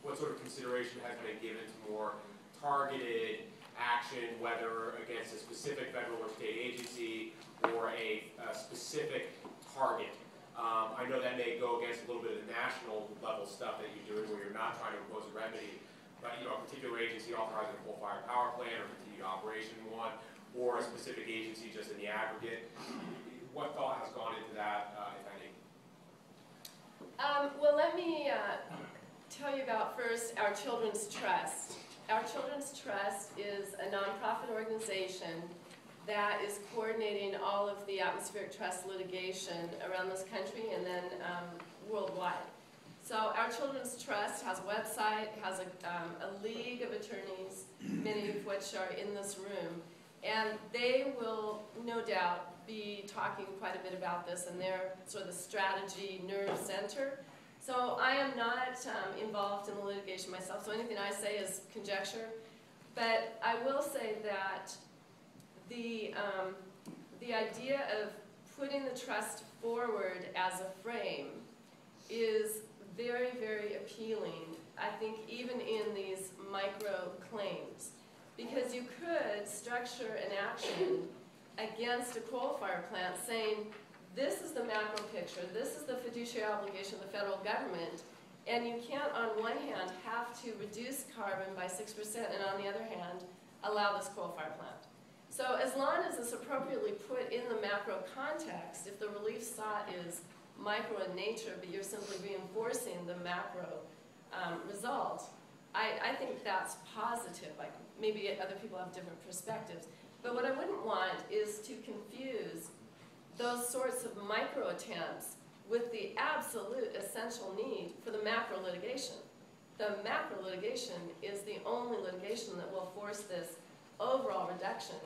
what sort of consideration has been given to more targeted action, whether against a specific federal or state agency or a specific target. I know that may go against a little bit of the national level stuff that you're doing, where you're not trying to impose a remedy, but a particular agency authorizing a coal-fired power plant or continued operation one, or a specific agency just in the aggregate. What thought has gone into that, if any? Well, let me tell you about first our Children's Trust. Our Children's Trust is a nonprofit organization that is coordinating all of the atmospheric trust litigation around this country and then worldwide. So our Children's Trust has a website, has a league of attorneys, many of which are in this room, and they will no doubt be talking quite a bit about this, and they're sort of the strategy nerve center. So I am not involved in the litigation myself, so anything I say is conjecture. But I will say that the idea of putting the trust forward as a frame is very, very appealing, I think, even in these micro claims. Because you could structure an action against a coal-fired plant saying, this is the macro picture, this is the fiduciary obligation of the federal government, and you can't, on one hand, have to reduce carbon by 6%, and on the other hand, allow this coal-fired plant. So as long as it's appropriately put in the macro context, if the relief sought is micro in nature, but you're simply reinforcing the macro result, I think that's positive. Like, maybe other people have different perspectives. But what I wouldn't want is to confuse those sorts of micro attempts with the absolute essential need for the macro litigation. The macro litigation is the only litigation that will force this overall reduction.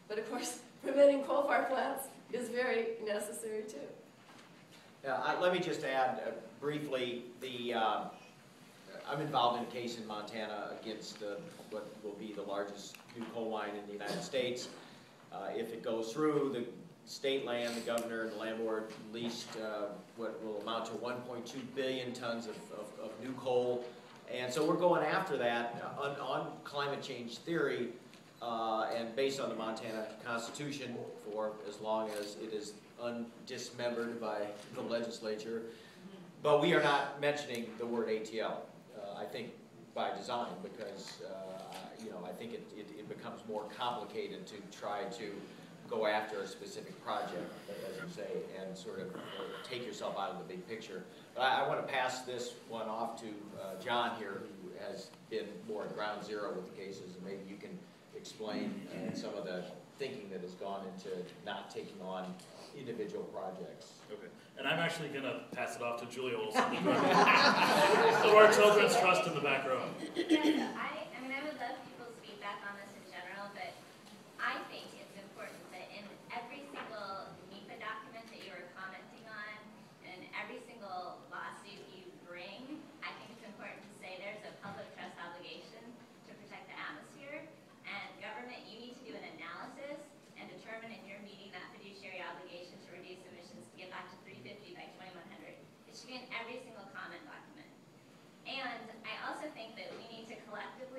But of course, preventing coal-fired plants is very necessary too. Yeah, let me just add briefly, I'm involved in a case in Montana against what will be the largest new coal mine in the United States. If it goes through, the state land, the governor and the landlord leased what will amount to 1.2 billion tons of new coal. And so we're going after that on climate change theory and based on the Montana Constitution for as long as it is undismembered by the legislature. But we are not mentioning the word ATL, I think by design, because I think it becomes more complicated to try to go after a specific project, as you say, and sort of take yourself out of the big picture. But I want to pass this one off to John here, who has been more at ground zero with the cases, and maybe you can explain some of the thinking that has gone into not taking on individual projects. Okay. And I'm actually going to pass it off to Julia Olson, of our Children's Trust in the back row. Yeah, I mean, I would love people's feedback on this in general, but I think it's important that in every single NEPA document that you are commenting on, and every single lawsuit you bring, I think it's important to say there's a public trust obligation to protect the atmosphere, and government, you need to do an analysis and determine if you're meeting that fiduciary obligation to reduce emissions to get back to 350 by 2100. It should be in every single comment document. And I also think that we need to collectively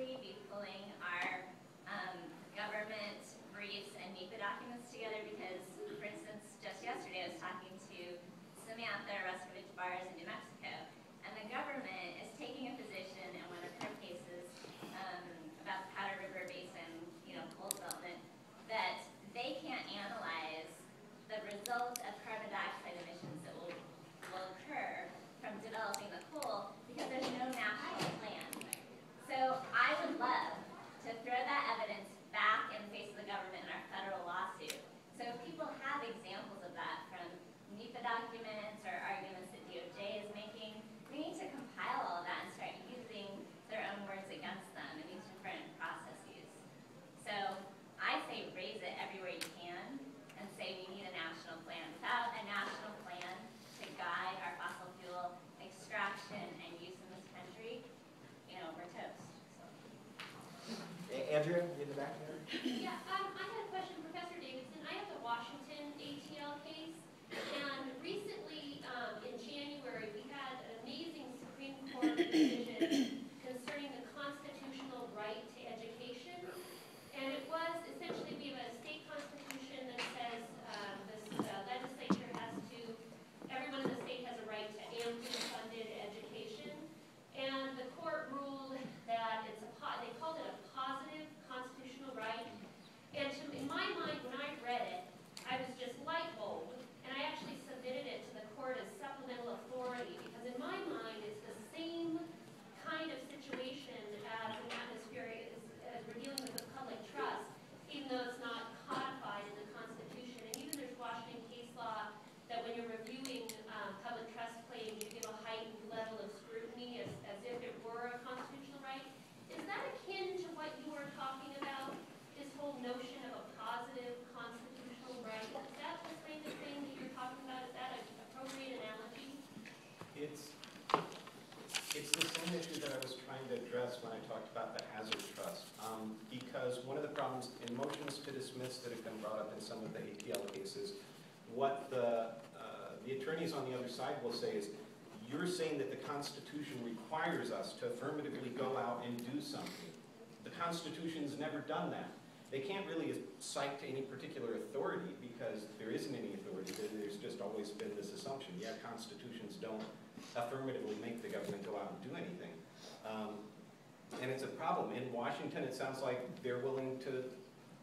It's the same issue that I was trying to address when I talked about the hazard trust. Because one of the problems in motions to dismiss that have been brought up in some of the APL cases, what the attorneys on the other side will say is, you're saying that the Constitution requires us to affirmatively go out and do something. The Constitution's never done that. They can't really cite to any particular authority because there isn't any authority. There's just always been this assumption. Yeah, constitutions don't affirmatively make the government go out and do anything. And it's a problem. In Washington, it sounds like they're willing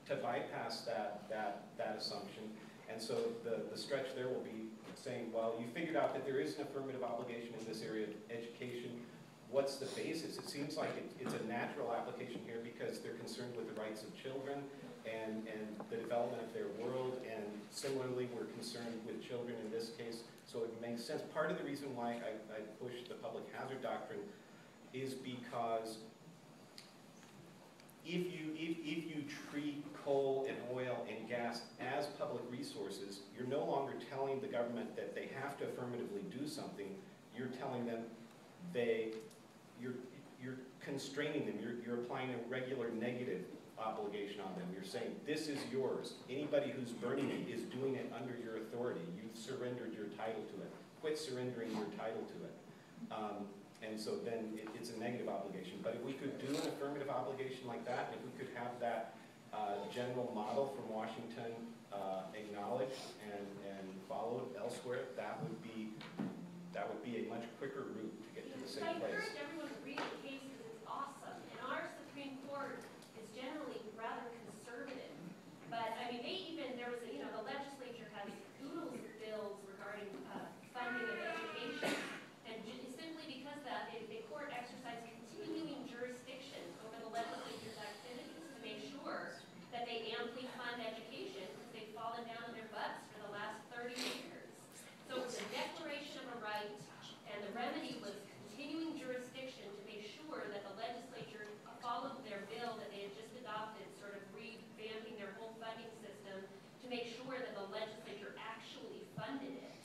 to bypass that assumption. And so the stretch there will be saying, well, you figured out that there is an affirmative obligation in this area of education. What's the basis? It seems like it's a natural application here because they're concerned with the rights of children and the development of their world, and similarly we're concerned with children in this case, so it makes sense. Part of the reason why I pushed the public hazard doctrine is because if you treat coal and oil and gas as public resources, you're no longer telling the government that they have to affirmatively do something. You're telling them you're constraining them. You're applying a regular negative obligation on them. You're saying, this is yours. Anybody who's burning it is doing it under your authority. You've surrendered your title to it. Quit surrendering your title to it. And so then it's a negative obligation. But if we could do an affirmative obligation like that, if we could have that general model from Washington acknowledged and followed elsewhere, that would be a much quicker route to get to the same place. I encourage everyone to read the case because it's awesome. And our Supreme Court is generally rather conservative. But I mean, there was the legislature has oodles of bills regarding funding of education. And simply because the court exercised continuing jurisdiction over the legislature's activities to make sure that they amply fund education because they've fallen down on their butts for the last 30 years. So it was a declaration of a right, and the remedy was continuing jurisdiction to make sure that the legislature followed their bill that they had just adopted, sort of revamping their whole funding system to make sure that the legislature actually funded it.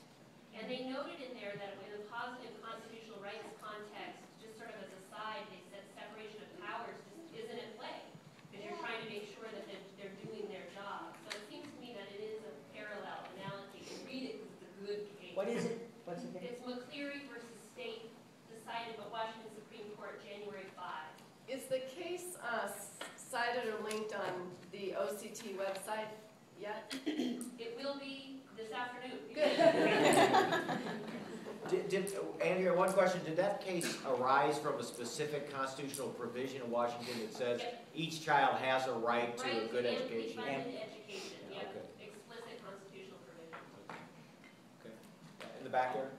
And they noted in there that in a positive constitutional rights context, just sort of as a side, they said separation of powers just isn't at play because you're trying to make sure that they're doing their job. So it seems to me that it is a parallel analogy. You read it because it's a good case. What is it? What's the case? It's McCleary versus State, decided by Washington Supreme Court, January 5. Is the case cited or linked on the OCT website yet? It will be this afternoon. Andrea, one question. Did that case arise from a specific constitutional provision in Washington that says each child has a right to a good education? Funded education, yeah. Okay. Explicit constitutional provision. Okay. In the back there?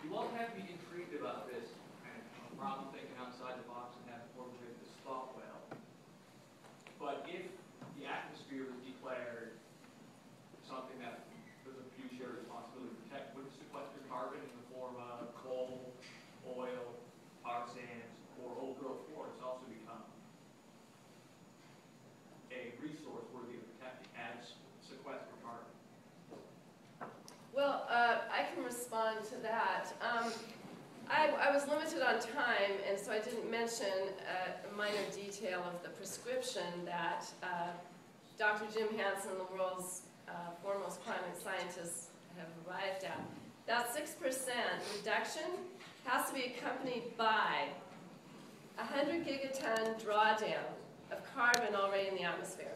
You won't have me intrigued about this kind of problem thinking outside the box and having formulated this thought well. But if the atmosphere was declared something that was a fiduciary responsibility to protect, would sequester carbon in the form of coal, oil, tar sands, or old growth forests also become a resource worthy of protecting as sequester carbon? Well, I can respond to that. I was limited on time, and so I didn't mention a minor detail of the prescription that Dr. Jim Hansen, the world's foremost climate scientists, have arrived at. That 6% reduction has to be accompanied by 100 gigaton drawdown of carbon already in the atmosphere.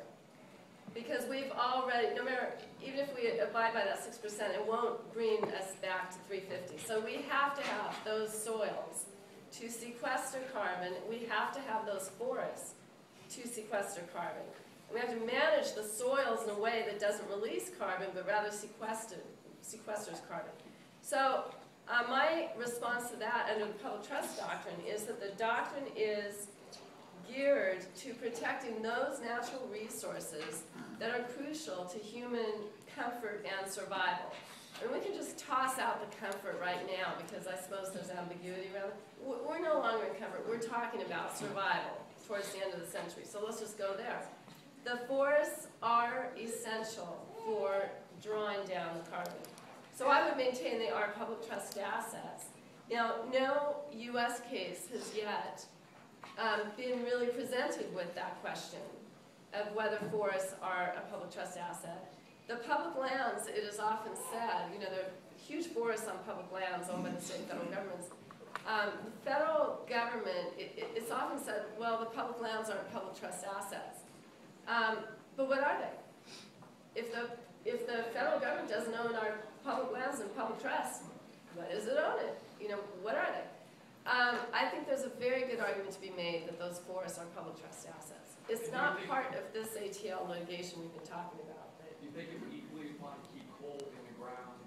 Because we've already, no matter, even if we abide by that 6%, it won't bring us back to 350. So we have to have those soils to sequester carbon. We have to have those forests to sequester carbon. And we have to manage the soils in a way that doesn't release carbon, but rather sequesters carbon. So my response to that under the public trust doctrine is that the doctrine is geared to protecting those natural resources that are crucial to human comfort and survival. And we can just toss out the comfort right now because I suppose there's ambiguity around it. We're no longer in comfort. We're talking about survival towards the end of the century. So let's just go there. The forests are essential for drawing down the carbon. So I would maintain they are public trust assets. Now, no U.S. case has yet been really presented with that question of whether forests are a public trust asset. The public lands, it is often said, you know, there are huge forests on public lands owned by the state and federal governments. The federal government, it's often said, well, the public lands aren't public trust assets. But what are they? If the federal government doesn't own our public lands and public trust, what does it own it? You know, what are they? I think there's a very good argument to be made that those forests are public trust assets. It's not part of this ATL litigation we've been talking about. Do you think it would equally apply to keep coal in the ground